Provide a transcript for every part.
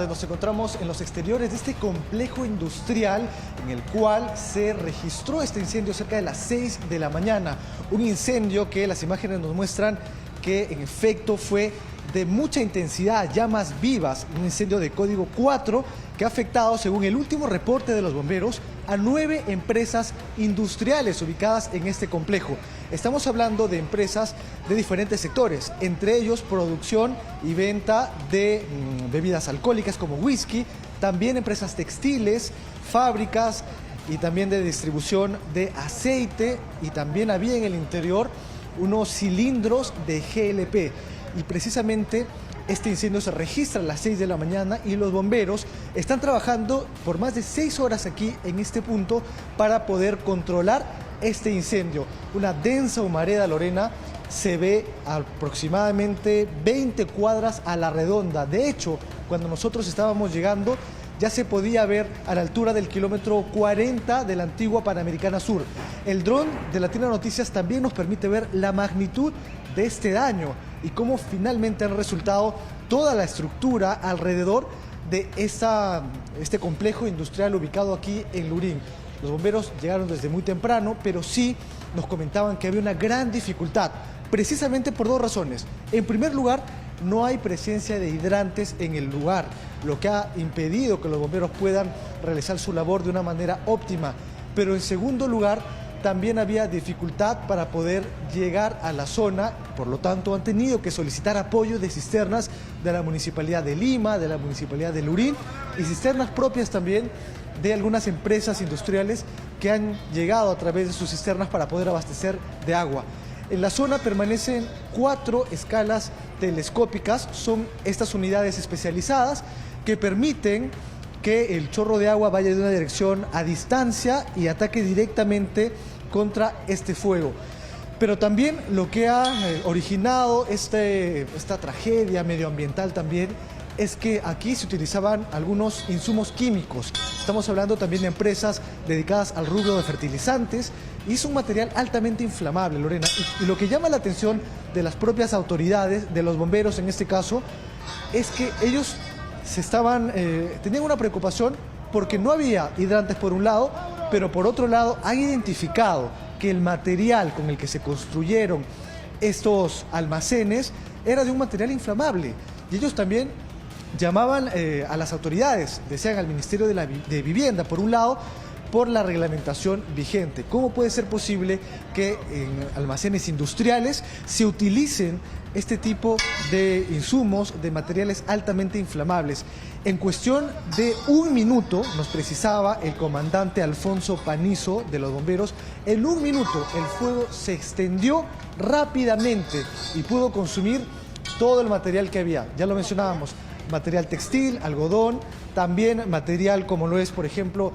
tardes. Nos encontramos en los exteriores de este complejo industrial en el cual se registró este incendio cerca de las 6 de la mañana. Un incendio que las imágenes nos muestran que en efecto fue de mucha intensidad, llamas vivas, un incendio de código 4 que ha afectado, según el último reporte de los bomberos, a 9 empresas industriales ubicadas en este complejo. Estamos hablando de empresas de diferentes sectores, entre ellos producción y venta de bebidas alcohólicas como whisky, también empresas textiles, fábricas y también de distribución de aceite, y también había en el interior unos cilindros de GLP. Y precisamente este incendio se registra a las 6 de la mañana y los bomberos están trabajando por más de 6 horas aquí en este punto para poder controlar este incendio. Una densa humareda, Lorena, se ve aproximadamente 20 cuadras a la redonda. De hecho, cuando nosotros estábamos llegando, ya se podía ver a la altura del kilómetro 40 de la antigua Panamericana Sur. El dron de Latina Noticias también nos permite ver la magnitud de este daño y cómo finalmente han resultado toda la estructura alrededor de este complejo industrial ubicado aquí en Lurín. Los bomberos llegaron desde muy temprano, pero sí nos comentaban que había una gran dificultad, precisamente por dos razones. En primer lugar, no hay presencia de hidrantes en el lugar, lo que ha impedido que los bomberos puedan realizar su labor de una manera óptima. Pero en segundo lugar, también había dificultad para poder llegar a la zona, por lo tanto han tenido que solicitar apoyo de cisternas de la Municipalidad de Lima, de la Municipalidad de Lurín y cisternas propias también de algunas empresas industriales que han llegado a través de sus cisternas para poder abastecer de agua. En la zona permanecen 4 escalas telescópicas, son estas unidades especializadas que permiten que el chorro de agua vaya de una dirección a distancia y ataque directamente contra este fuego. Pero también lo que ha originado esta tragedia medioambiental también es que aquí se utilizaban algunos insumos químicos. Estamos hablando también de empresas dedicadas al rubro de fertilizantes y es un material altamente inflamable, Lorena. Y lo que llama la atención de las propias autoridades, de los bomberos en este caso, es que ellos tenían una preocupación porque no había hidrantes por un lado, pero por otro lado han identificado que el material con el que se construyeron estos almacenes era de un material inflamable. Y ellos también llamaban a las autoridades, decían al Ministerio de Vivienda, por un lado, por la reglamentación vigente. ¿Cómo puede ser posible que en almacenes industriales se utilicen este tipo de insumos, de materiales altamente inflamables? En cuestión de un minuto, nos precisaba el comandante Alfonso Panizo de los bomberos, en un minuto el fuego se extendió rápidamente y pudo consumir todo el material que había. Ya lo mencionábamos, material textil, algodón, también material como lo es, por ejemplo,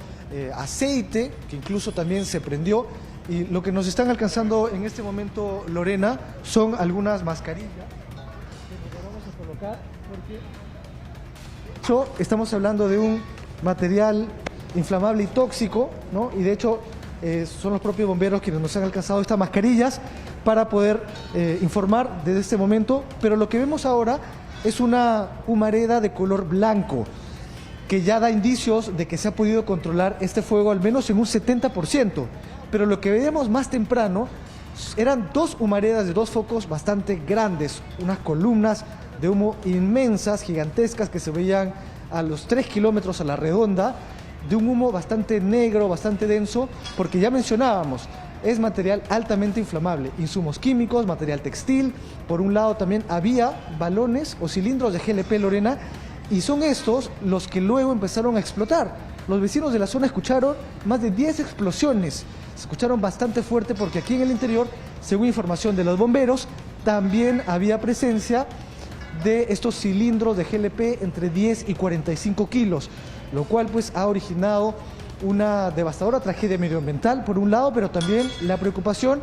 aceite, que incluso también se prendió. Y lo que nos están alcanzando en este momento, Lorena, son algunas mascarillas que nos vamos a colocar porque de hecho estamos hablando de un material inflamable y tóxico, ¿no? Y de hecho son los propios bomberos quienes nos han alcanzado estas mascarillas para poder informar desde este momento. Pero lo que vemos ahora es una humareda de color blanco que ya da indicios de que se ha podido controlar este fuego al menos en un 70%. Pero lo que veíamos más temprano eran 2 humaredas de 2 focos bastante grandes, unas columnas de humo inmensas, gigantescas, que se veían a los 3 kilómetros a la redonda, de un humo bastante negro, bastante denso, porque ya mencionábamos, es material altamente inflamable, insumos químicos, material textil. Por un lado también había balones o cilindros de GLP, Lorena, y son estos los que luego empezaron a explotar. Los vecinos de la zona escucharon más de 10 explosiones, se escucharon bastante fuerte porque aquí en el interior, según información de los bomberos, también había presencia de estos cilindros de GLP entre 10 y 45 kilos, lo cual pues ha originado una devastadora tragedia medioambiental por un lado, pero también la preocupación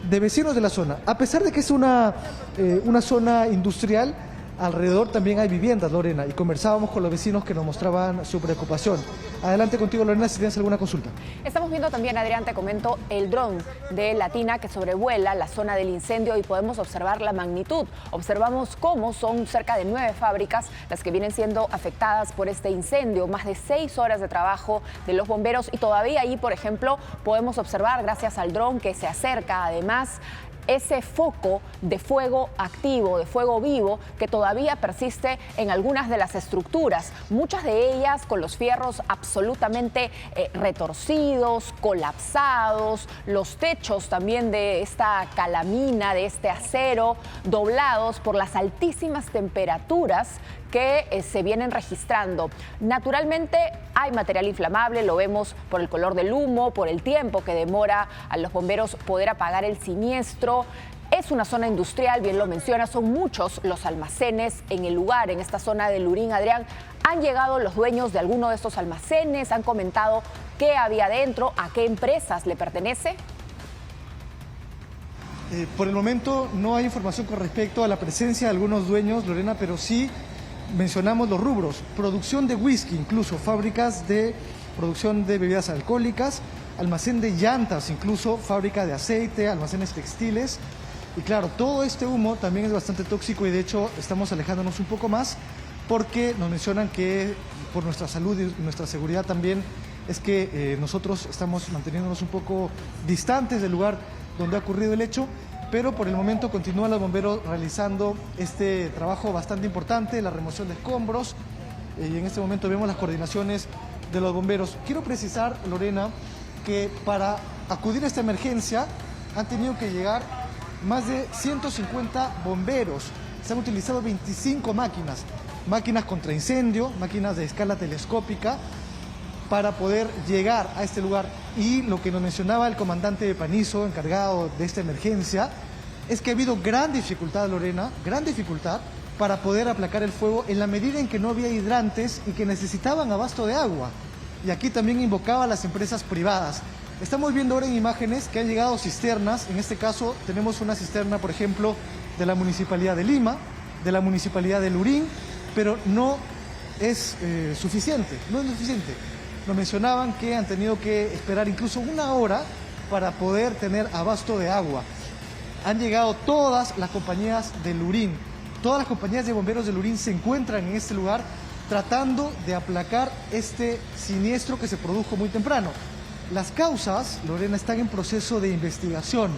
de vecinos de la zona. A pesar de que es una zona industrial, Alrededor también hay viviendas, Lorena, y conversábamos con los vecinos que nos mostraban su preocupación. Adelante contigo, Lorena, si tienes alguna consulta. Estamos viendo también, Adrián, te comento, el dron de Latina que sobrevuela la zona del incendio y podemos observar la magnitud. Observamos cómo son cerca de 9 fábricas las que vienen siendo afectadas por este incendio, más de 6 horas de trabajo de los bomberos y todavía ahí, por ejemplo, podemos observar, gracias al dron que se acerca, además, ese foco de fuego activo, de fuego vivo, que todavía persiste en algunas de las estructuras, muchas de ellas con los fierros absolutamente retorcidos, colapsados, los techos también de esta calamina, de este acero, doblados por las altísimas temperaturas que se vienen registrando. Naturalmente hay material inflamable, lo vemos por el color del humo, por el tiempo que demora a los bomberos poder apagar el siniestro. Es una zona industrial, bien lo menciona, son muchos los almacenes en el lugar, en esta zona de Lurín. Adrián, ¿han llegado los dueños de alguno de estos almacenes? ¿Han comentado qué había dentro? ¿A qué empresas le pertenece? Por el momento no hay información con respecto a la presencia de algunos dueños, Lorena, pero sí mencionamos los rubros: producción de whisky, incluso fábricas de producción de bebidas alcohólicas, almacén de llantas, incluso fábrica de aceite, almacenes textiles. Y claro, todo este humo también es bastante tóxico y de hecho estamos alejándonos un poco más porque nos mencionan que por nuestra salud y nuestra seguridad también es que nosotros estamos manteniéndonos un poco distantes del lugar donde ha ocurrido el hecho. Pero por el momento continúan los bomberos realizando este trabajo bastante importante, la remoción de escombros, y en este momento vemos las coordinaciones de los bomberos. Quiero precisar, Lorena, que para acudir a esta emergencia han tenido que llegar más de 150 bomberos. Se han utilizado 25 máquinas contra incendio, máquinas de escala telescópica, para poder llegar a este lugar. Y lo que nos mencionaba el comandante de Panizo, encargado de esta emergencia, es que ha habido gran dificultad, Lorena, gran dificultad para poder aplacar el fuego en la medida en que no había hidrantes y que necesitaban abasto de agua. Y aquí también invocaba a las empresas privadas. Estamos viendo ahora en imágenes que han llegado cisternas. En este caso tenemos una cisterna, por ejemplo, de la Municipalidad de Lima, de la Municipalidad de Lurín, pero no es suficiente, no es suficiente. Nos mencionaban que han tenido que esperar incluso 1 hora para poder tener abasto de agua. Han llegado todas las compañías de Lurín, todas las compañías de bomberos de Lurín se encuentran en este lugar tratando de aplacar este siniestro que se produjo muy temprano. Las causas, Lorena, están en proceso de investigación,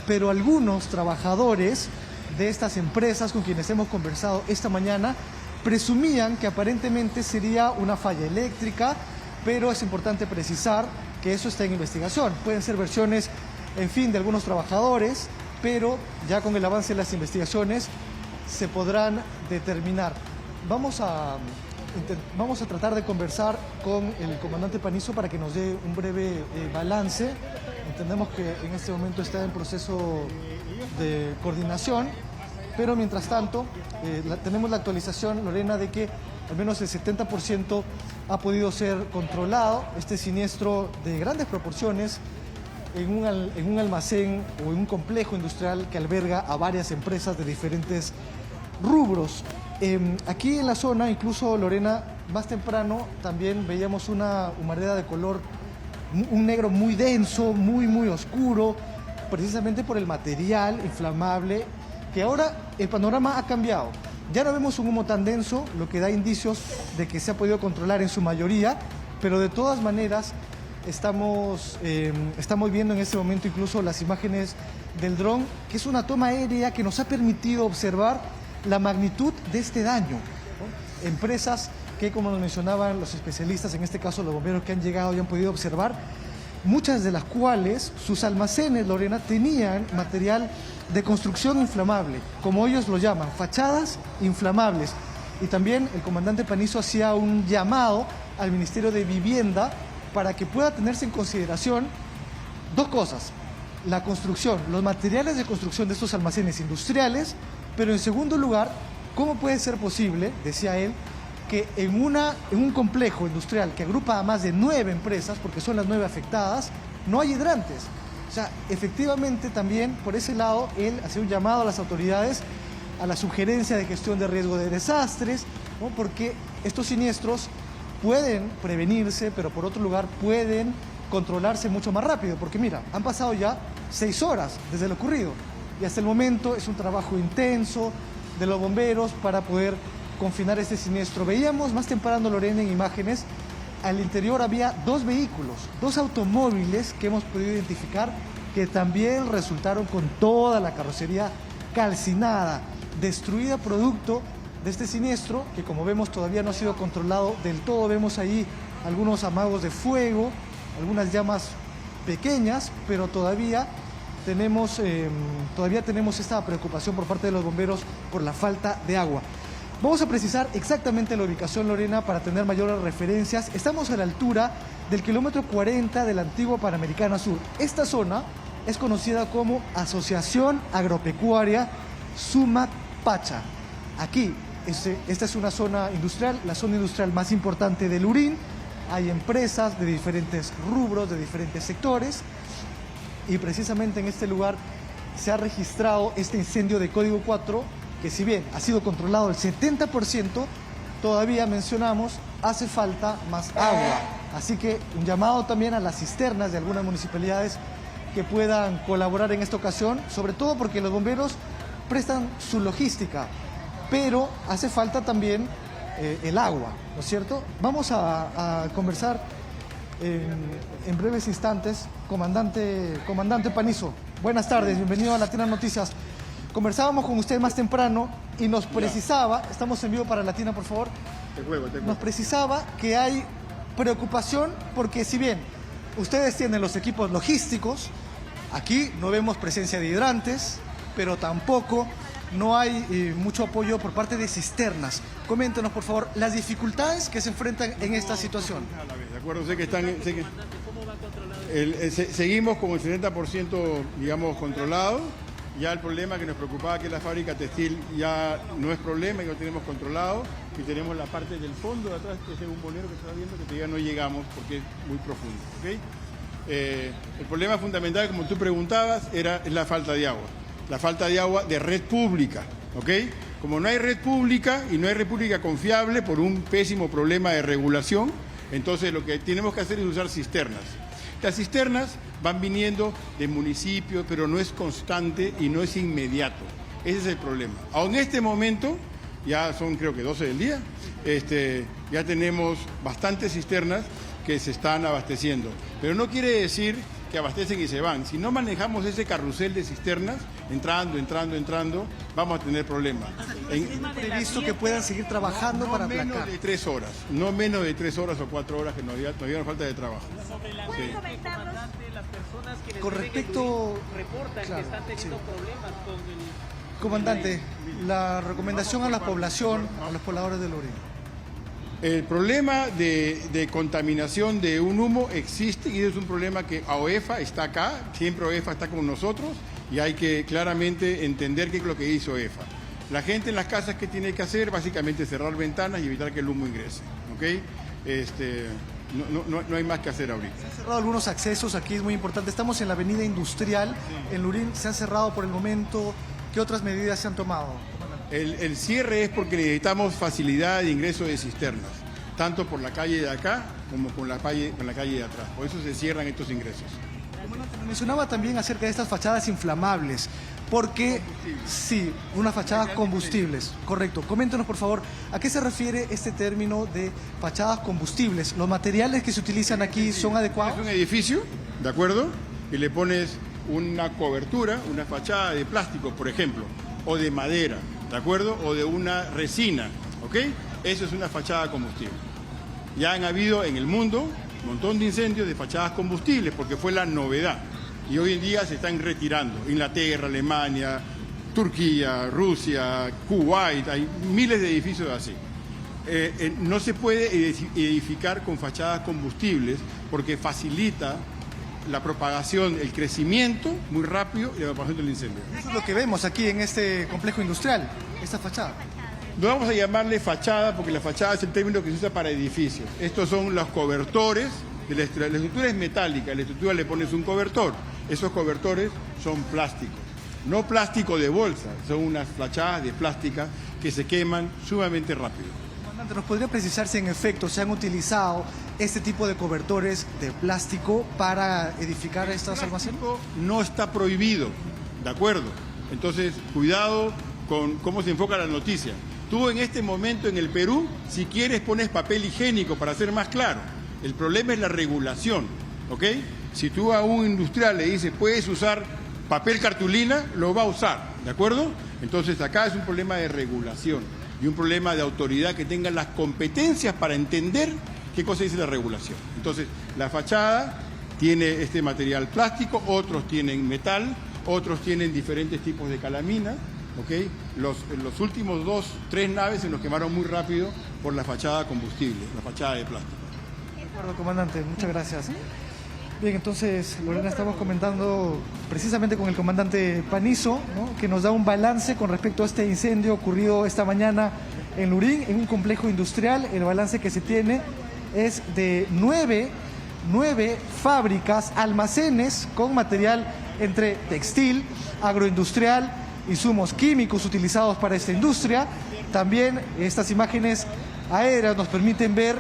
pero algunos trabajadores de estas empresas con quienes hemos conversado esta mañana presumían que aparentemente sería una falla eléctrica, pero es importante precisar que eso está en investigación. Pueden ser versiones, en fin, de algunos trabajadores, pero ya con el avance de las investigaciones se podrán determinar. Vamos a tratar de conversar con el comandante Panizo para que nos dé un breve balance. Entendemos que en este momento está en proceso de coordinación, pero mientras tanto tenemos la actualización, Lorena, de que al menos el 70% ha podido ser controlado este siniestro de grandes proporciones en un almacén o en un complejo industrial que alberga a varias empresas de diferentes rubros. Aquí en la zona, incluso, Lorena, más temprano también veíamos una humareda de color, un negro muy denso, muy oscuro, precisamente por el material inflamable, que ahora el panorama ha cambiado. Ya no vemos un humo tan denso, lo que da indicios de que se ha podido controlar en su mayoría, pero de todas maneras estamos viendo en este momento incluso las imágenes del dron, que es una toma aérea que nos ha permitido observar la magnitud de este daño, ¿no? Empresas que, como nos mencionaban los especialistas, en este caso los bomberos que han llegado y han podido observar, muchas de las cuales sus almacenes, Lorena, tenían material de construcción inflamable, como ellos lo llaman, fachadas inflamables. Y también el comandante Panizo hacía un llamado al Ministerio de Vivienda para que pueda tenerse en consideración dos cosas: la construcción, los materiales de construcción de estos almacenes industriales, pero en segundo lugar, ¿cómo puede ser posible, decía él, que en un complejo industrial que agrupa a más de 9 empresas, porque son las 9 afectadas, no hay hidrantes? O sea, efectivamente también por ese lado él hacía un llamado a las autoridades a la sugerencia de gestión de riesgo de desastres, ¿no? Porque estos siniestros pueden prevenirse, pero por otro lugar pueden controlarse mucho más rápido, porque mira, han pasado ya 6 horas desde lo ocurrido y hasta el momento es un trabajo intenso de los bomberos para poder confinar este siniestro. Veíamos más temprano, Lorena, en imágenes, al interior había 2 vehículos, 2 automóviles que hemos podido identificar que también resultaron con toda la carrocería calcinada, destruida producto de este siniestro, que como vemos todavía no ha sido controlado del todo. Vemos ahí algunos amagos de fuego, algunas llamas pequeñas, pero todavía tenemos esta preocupación por parte de los bomberos por la falta de agua. Vamos a precisar exactamente la ubicación, Lorena, para tener mayores referencias. Estamos a la altura del kilómetro 40 de la antigua Panamericana Sur. Esta zona es conocida como Asociación Agropecuaria Sumapacha. Aquí, esta es una zona industrial, la zona industrial más importante del Lurín. Hay empresas de diferentes rubros, de diferentes sectores. Y precisamente en este lugar se ha registrado este incendio de código 4, que si bien ha sido controlado el 70%, todavía mencionamos, hace falta más agua. Así que un llamado también a las cisternas de algunas municipalidades que puedan colaborar en esta ocasión, sobre todo porque los bomberos prestan su logística, pero hace falta también el agua, ¿no es cierto? Vamos a conversar en breves instantes. Comandante Panizo, buenas tardes, bienvenido a Latina Noticias. Conversábamos con usted más temprano y nos precisaba, estamos en vivo para Latina, por favor, nos precisaba que hay preocupación porque si bien ustedes tienen los equipos logísticos, aquí no vemos presencia de hidrantes, pero tampoco no hay mucho apoyo por parte de cisternas. Coméntenos, por favor, las dificultades que se enfrentan en esta situación. De acuerdo, seguimos con el 70%, digamos, controlado. Ya el problema que nos preocupaba, que es la fábrica textil, ya no es problema, ya lo tenemos controlado. Y tenemos la parte del fondo de atrás, que es el bombonero que está viendo, que todavía no llegamos porque es muy profundo, ¿okay? El problema fundamental, como tú preguntabas, es la falta de agua. La falta de agua de red pública, ¿ok? Como no hay red pública y no hay red pública confiable por un pésimo problema de regulación, entonces lo que tenemos que hacer es usar cisternas. Las cisternas van viniendo de municipios, pero no es constante y no es inmediato. Ese es el problema. Aún en este momento, ya son creo que 12 del día, ya tenemos bastantes cisternas que se están abasteciendo. Pero no quiere decir que abastecen y se van. Si no manejamos ese carrusel de cisternas, entrando, vamos a tener problemas. ¿Previsto que puedan seguir trabajando para aplacar? No menos de 3 horas, no menos de 3 horas o 4 horas que todavía nos falta de trabajo. ¿Pueden comentarnos las personas que con respecto reportan que están teniendo problemas con el... Comandante, la recomendación a la población, a los pobladores del Lurín. El problema de contaminación de un humo existe y es un problema que AOEFA está acá, siempre AOEFA está con nosotros y hay que claramente entender qué es lo que hizo AOEFA. La gente en las casas, ¿qué tiene que hacer? Básicamente cerrar ventanas y evitar que el humo ingrese, ¿ok? No hay más que hacer ahorita. Se han cerrado algunos accesos, aquí es muy importante, estamos en la avenida industrial, en Lurín se han cerrado por el momento. ¿Qué otras medidas se han tomado? El cierre es porque necesitamos facilidad de ingreso de cisternas, tanto por la calle de acá como con la calle de atrás. Por eso se cierran estos ingresos. Mencionaba también acerca de estas fachadas inflamables, porque sí, unas fachadas combustibles, correcto. Coméntenos, por favor, ¿a qué se refiere este término de fachadas combustibles? ¿Los materiales que se utilizan aquí son adecuados? Es un edificio, ¿de acuerdo? Y le pones una cobertura, una fachada de plástico, por ejemplo, o de madera, ¿de acuerdo? O de una resina, ¿ok? Eso es una fachada combustible. Ya han habido en el mundo un montón de incendios de fachadas combustibles porque fue la novedad. Y hoy en día se están retirando. Inglaterra, Alemania, Turquía, Rusia, Kuwait, hay miles de edificios así. No se puede edificar con fachadas combustibles porque facilita la propagación, el crecimiento muy rápido y la propagación del incendio. Eso es lo que vemos aquí en este complejo industrial, esta fachada. No vamos a llamarle fachada porque la fachada es el término que se usa para edificios. Estos son los cobertores de la estructura. La estructura es metálica, a la estructura le pones un cobertor. Esos cobertores son plásticos. no plástico de bolsa, son unas fachadas de plástica que se queman sumamente rápido. Comandante, ¿nos podría precisar si en efecto se han utilizado este tipo de cobertores de plástico para edificar estos almacenes? No está prohibido, ¿de acuerdo? Entonces, cuidado con cómo se enfoca la noticia. Tú en este momento en el Perú, si quieres pones papel higiénico para ser más claro. El problema es la regulación, ¿ok? Si tú a un industrial le dices, puedes usar papel cartulina, lo va a usar, ¿de acuerdo? Entonces acá es un problema de regulación y un problema de autoridad que tenga las competencias para entender qué cosa dice la regulación. Entonces, la fachada tiene este material plástico, otros tienen metal, otros tienen diferentes tipos de calamina, ¿ok? Los últimos 3 naves se nos quemaron muy rápido por la fachada combustible, la fachada de plástico. De acuerdo, comandante, muchas gracias. Bien, entonces, Lorena, estamos comentando precisamente con el comandante Panizo, ¿no?, que nos da un balance con respecto a este incendio ocurrido esta mañana en Lurín, en un complejo industrial. El balance que se tiene es de 9 fábricas, almacenes con material entre textil, agroindustrial, insumos químicos utilizados para esta industria. También estas imágenes aéreas nos permiten ver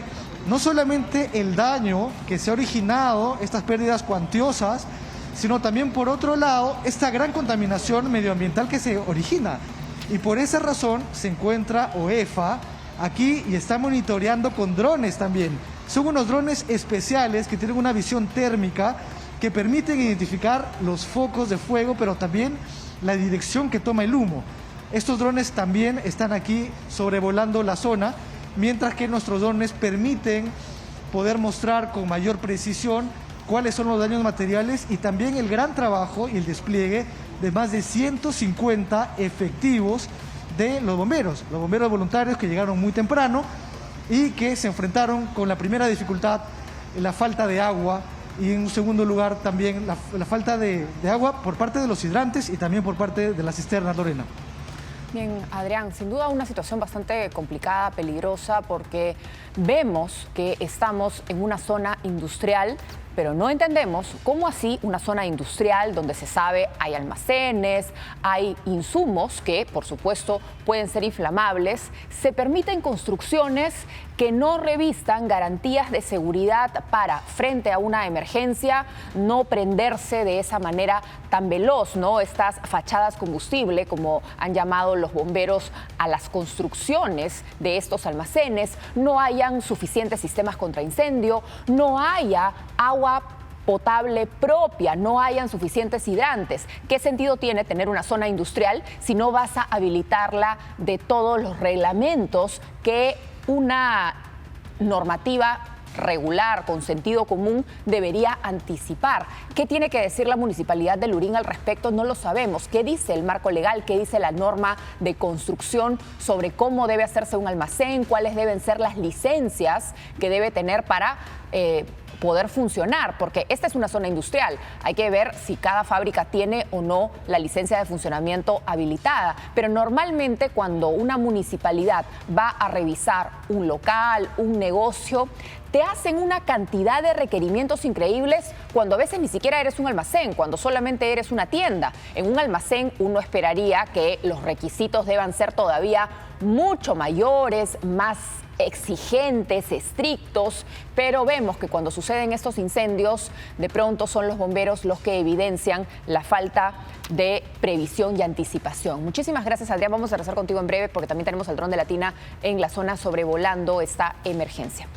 no solamente el daño que se ha originado, estas pérdidas cuantiosas, sino también, por otro lado, esta gran contaminación medioambiental que se origina. Y por esa razón se encuentra OEFA aquí y está monitoreando con drones también. Son unos drones especiales que tienen una visión térmica que permiten identificar los focos de fuego, pero también la dirección que toma el humo. Estos drones también están aquí sobrevolando la zona, mientras que nuestros drones permiten poder mostrar con mayor precisión cuáles son los daños materiales y también el gran trabajo y el despliegue de más de 150 efectivos de los bomberos voluntarios que llegaron muy temprano y que se enfrentaron con la primera dificultad, la falta de agua, y en un segundo lugar también la falta de agua por parte de los hidrantes y también por parte de las cisternas, Lorena. Bien, Adrián, sin duda una situación bastante complicada, peligrosa, porque vemos que estamos en una zona industrial, pero no entendemos cómo así una zona industrial donde se sabe hay almacenes, hay insumos que, por supuesto, pueden ser inflamables, se permiten construcciones que no revistan garantías de seguridad para, frente a una emergencia, no prenderse de esa manera tan veloz, ¿no? Estas fachadas combustible, como han llamado los bomberos a las construcciones de estos almacenes, no hayan suficientes sistemas contra incendio, no haya agua potable propia, no hayan suficientes hidrantes. ¿Qué sentido tiene tener una zona industrial si no vas a habilitarla de todos los reglamentos que una normativa regular, con sentido común, debería anticipar? ¿Qué tiene que decir la Municipalidad de Lurín al respecto? No lo sabemos. ¿Qué dice el marco legal? ¿Qué dice la norma de construcción sobre cómo debe hacerse un almacén? ¿Cuáles deben ser las licencias que debe tener para poder funcionar? Porque esta es una zona industrial. Hay que ver si cada fábrica tiene o no la licencia de funcionamiento habilitada. Pero normalmente cuando una municipalidad va a revisar un local, un negocio, te hacen una cantidad de requerimientos increíbles cuando a veces ni siquiera eres un almacén, cuando solamente eres una tienda. En un almacén uno esperaría que los requisitos deban ser todavía mucho mayores, más exigentes, estrictos, pero vemos que cuando suceden estos incendios, de pronto son los bomberos los que evidencian la falta de previsión y anticipación. Muchísimas gracias, Adrián. Vamos a regresar contigo en breve porque también tenemos el dron de Latina en la zona sobrevolando esta emergencia.